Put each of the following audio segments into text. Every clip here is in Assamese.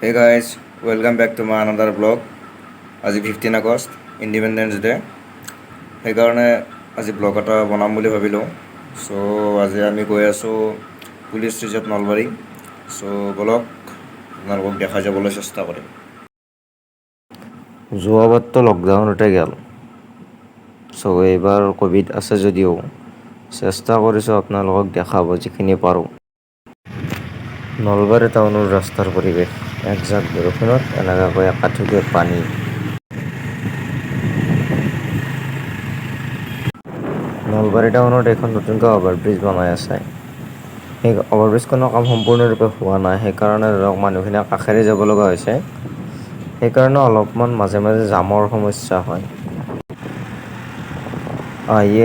Hey guys, welcome back to my another vlog. আজি 15 আগষ্ট ইণ্ডিপেণ্ডেন্স ডে, সেইকাৰণে আজি ব্লগ এটা বনাম বুলি ভাবিলোঁ। চ' আজি আমি গৈ আছোঁ পুলিচ ৰিজাৰ্ভ নলবাৰী। চ' বলক আপোনালোকক দেখাই যাবলৈ চেষ্টা কৰিম। যোৱাবাৰতো লকডাউনতে গ'ল, চ' এইবাৰ ক'ভিড আছে যদিও চেষ্টা কৰিছোঁ আপোনালোকক দেখাব যিখিনি পাৰোঁ। নলবাৰী টাউনৰ ৰাস্তাৰ পৰিৱেশ, একজাক বৰষুণত এনেকুৱাকৈ একাঠুকে পানী। নলবাৰী টাউনত এখন নতুনকৈ অভাৰব্ৰিজ বনাই আছে। সেই অভাৰব্ৰিজখনৰ কাম সম্পূৰ্ণৰূপে হোৱা নাই, সেইকাৰণে ধৰক মানুহখিনি কাষেৰে যাব লগা হৈছে। সেইকাৰণে অলপমান মাজে মাজে জামৰ সমস্যা হয়। আহি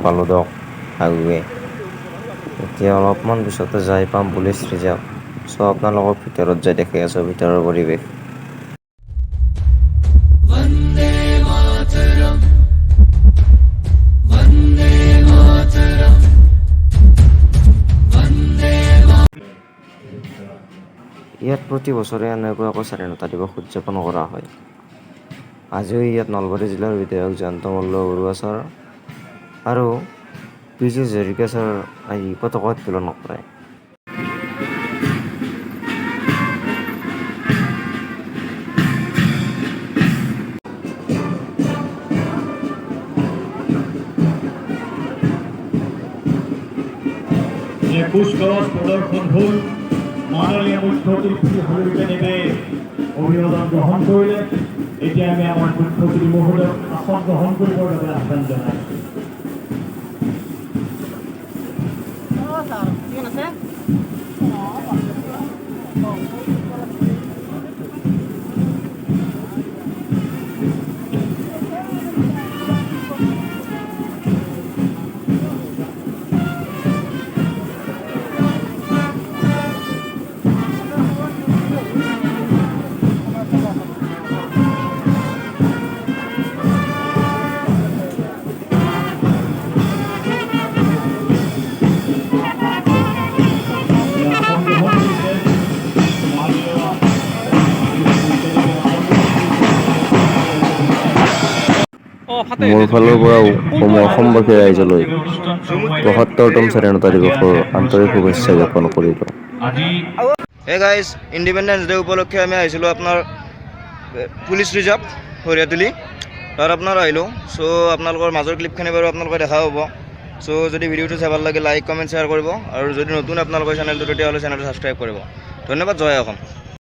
পালোঁ দিয়ক হাইৱে। এতিয়া অলপমান পিছতে যাই পাম পুলিচ ৰিজাৰ্ভ। চ' আপোনালোকক ভিতৰত যাই দেখি আছোঁ ভিতৰৰ পৰিৱেশ। ইয়াত প্ৰতি বছৰে এনেকুৱাকৈ স্বাধীনতা দিৱস উদযাপন কৰা হয়। আজিও ইয়াত নলবাৰী জিলাৰ বিধায়ক জয়ন্ত মল্ল ছাৰ আৰু পি.জি. হাজৰিকা ছাৰ আহি পতাকা উত্তোলন কৰে। কুচকাৱাজ প্ৰদৰ্শন হ'ল মাননীয় মুখ্যমন্ত্ৰী হাজৰিকাদেৱে অভিবাদন গ্ৰহণ কৰিলে। এতিয়া আমি আমাৰ মুখ্যমন্ত্ৰী মহোদয়ক আসন গ্ৰহণ কৰিবৰ বাবে আহ্বান জনাইছোঁ। মোৰ ফালৰ পৰাও অসমবাসী ৰাইজলৈ ৭৫তম স্বাধীনতা দিৱসৰ আন্তৰিক শুভেচ্ছা জ্ঞাপন কৰিলোঁ। হে গাইজ, ইণ্ডিপেণ্ডেন্স ডে উপলক্ষে আমি আহিছিলোঁ আপোনাৰ পুলিচ ৰিজাৰ্ভ সৰিয়াতলি। তাত আপোনাৰ আহিলোঁ। চ' আপোনালোকৰ মাজৰ ক্লিপখিনি বাৰু আপোনালোকে দেখা হ'ব। চ' যদি ভিডিঅ'টো চাই ভাল লাগে লাইক কমেণ্ট শ্বেয়াৰ কৰিব, আৰু যদি নতুন আপোনালোকৰ চেনেলটো তেতিয়াহ'লে চেনেলটো ছাবস্ক্ৰাইব কৰিব। ধন্যবাদ। জয় অসম।